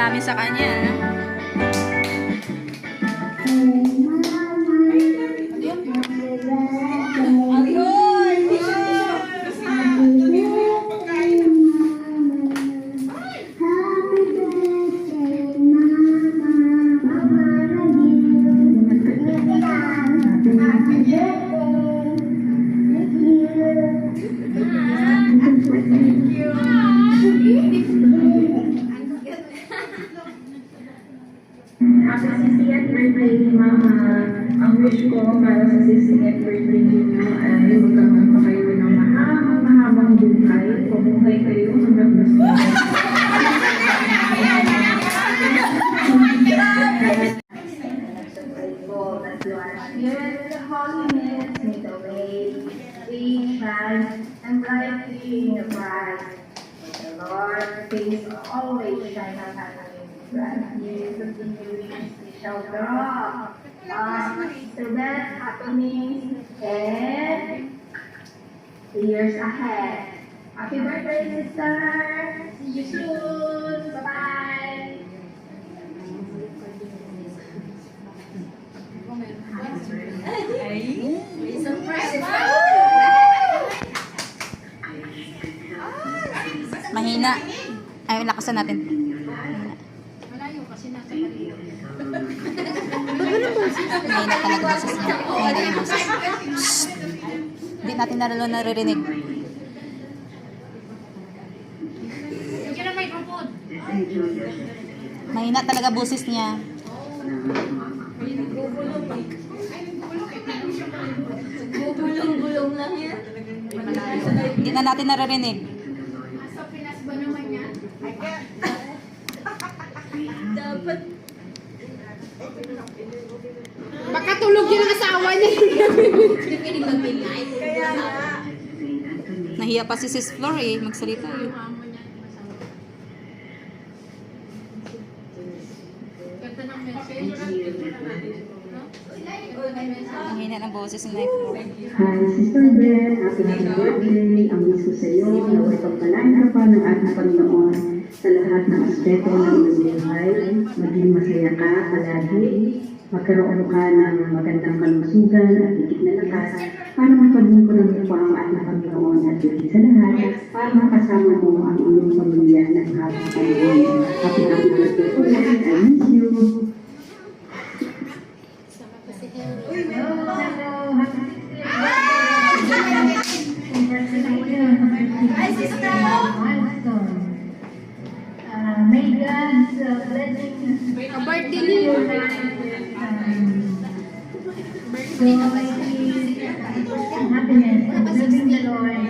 namin sa kanya. Sa 60th birthday ni Mama, ang wish ko para sa 60th birthday niyo ay magkaroon pa kayo ng mahabang buhay. Pabuhay kayo hanggang gusto. And bright being a bride. The Lord face always shine on us. Years of continuing we shall draw to that happening and the years ahead. Happy birthday, sister! See you soon! Bye-bye! Mahina. Ay, lakasan natin. Malayo kasi nasa paligid. Mahina talaga boses niya. Mahina yung boses. Hindi natin naririnig. Sige na microphone. Mahina talaga boses niya. Gulong-gulong lang yan. Hindi na natin naririnig. Sa Pinas ba naman yan? Dapat. Baka tulog yun ang asawa niya. Kaya nga. Nahiya pa si Sis Flor eh. Magsalita eh. Ganda ng message. Ang hina ng boses ni Flor. Hi, Sister Beth. Happy birthday. Ang wish ko sa iyo, naway pagpalain ka pa ng ating Panginoon sa lahat ng aspeto ng iyong buhay. Maging masaya ka palagi. Magkaroon ka ng magandang kalusugan at higit na lakas para mapaglingkod ng mukha ang ating Panginoon at higit sa lahat para makasama mo ang iyong pamilya ng habang panahon. Happy birthday ulit. I miss you. May God's blessings. Birthday niyo. Happiness, serving the Lord.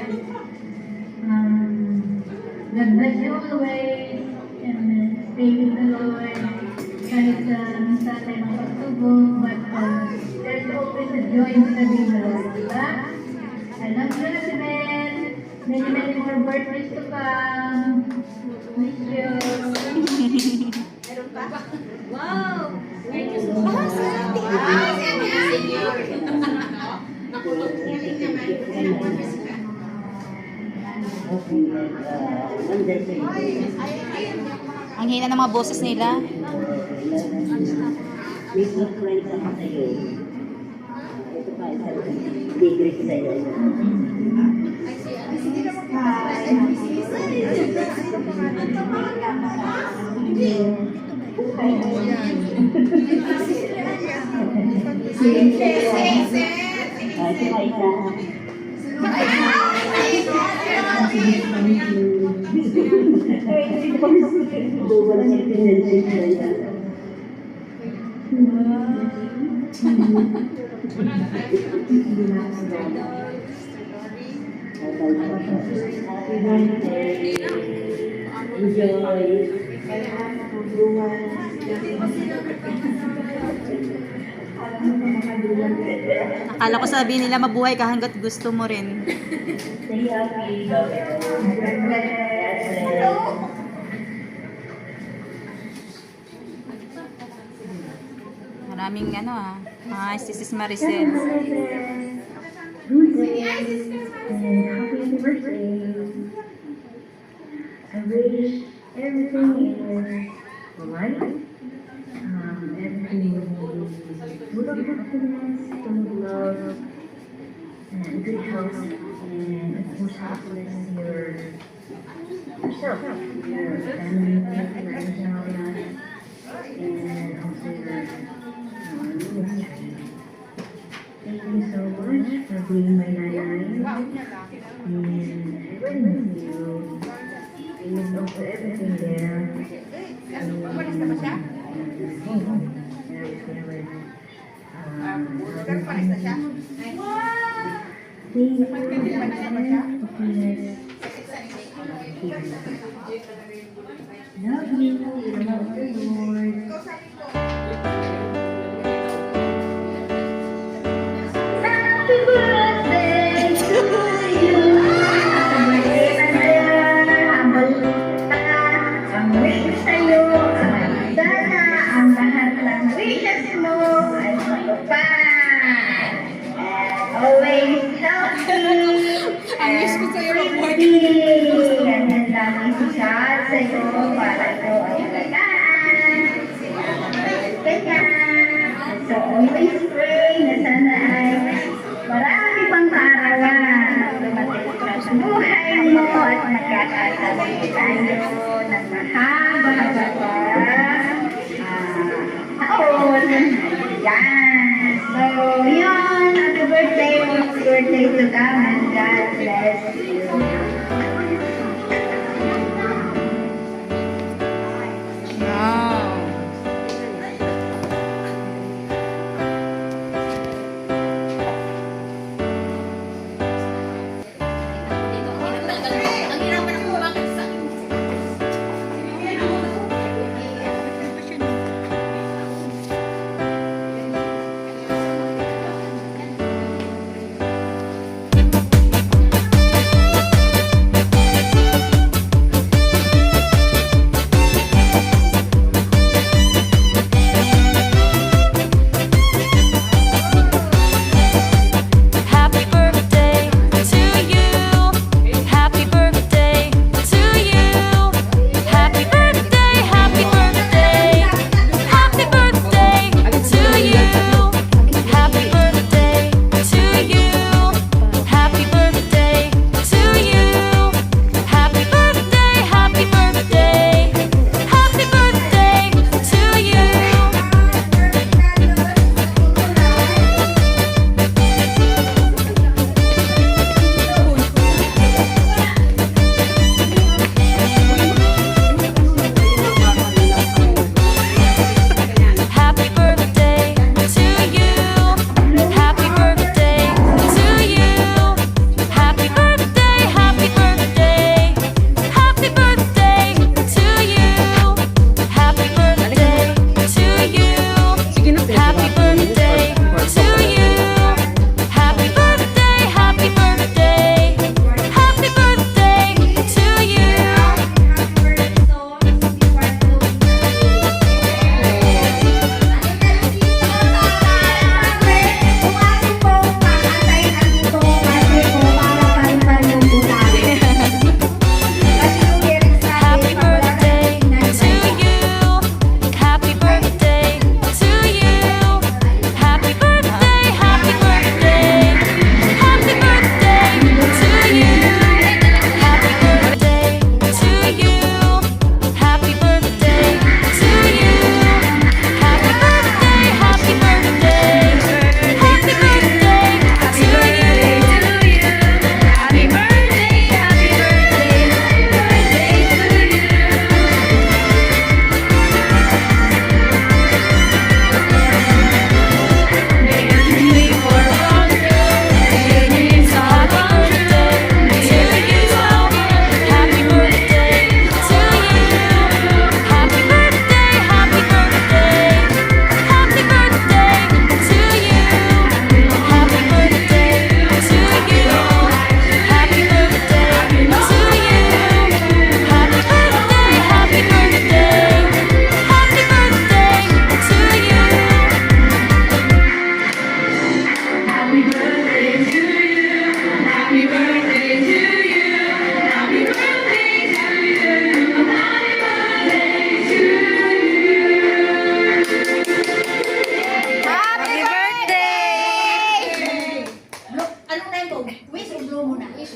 God bless you always and stay with the Lord. Kahit minsan tayo ng pagsubok, but there's always a joy in serving the Lord, diba? I love you, Elizabeth. Many, many more birthdays to come. Miss you. Wow! Thank you so much. Ang hina ng mga boses nila. May good friends ako sa'yo. Ito pa, tigris sa'yo. Ito pa isa. Wala sa pinansin na yan. Happy birthday. Enjoy. Akala ko sabihin nila mabuhay ka hanggat gusto mo rin. Stay happy. Maraming Hi, Sis Maricel. Good day and happy anniversary. I wish everything is provide. Everything will be full of happiness, full of love, and good health, and of course happiness yourself, your family, your personal life, and also your ministry. Thank you so much for being my nanay, and I really miss you. I miss also everything there. Love you, love the Lord. Happy birthday to you. Ang wish sa'yo ay sana ang lahat ng wishes mo ay matupad. And always healthy. Ang wish ko sa'yo, happy. Ganyan lang isasad sa'yo para ito ay alagaan. Kanya. So always pray na sana ay marami pang kaarawan at dumating ka sa buhay mo at magkakatabi tayo ng mahaba-haba pa taon. Yan. So, yun. Happy birthday to come and God bless you. Wow. Ang hirapan ako bakit sa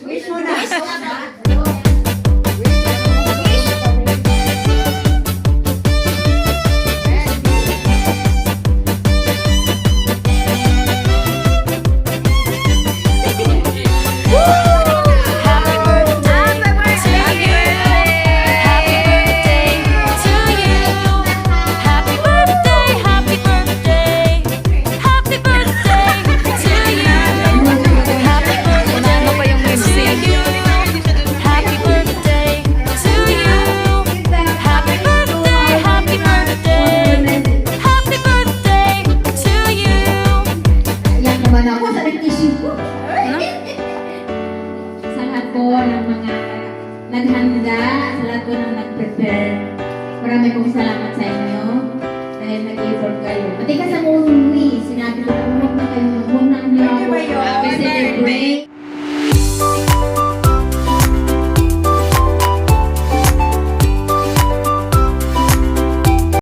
Wish mo na. Iyak naman ako sa nag-issue ko. Sa lahat po ng mga naghanda, sa lahat po ng nag-prepare, marami pong salamat sa inyo dahil nag-effort kayo. Pati ka sa umuwi, sinabi ko, huwag na kayo, huwag na niyo ako. Thank you, Mayor. Celebrate.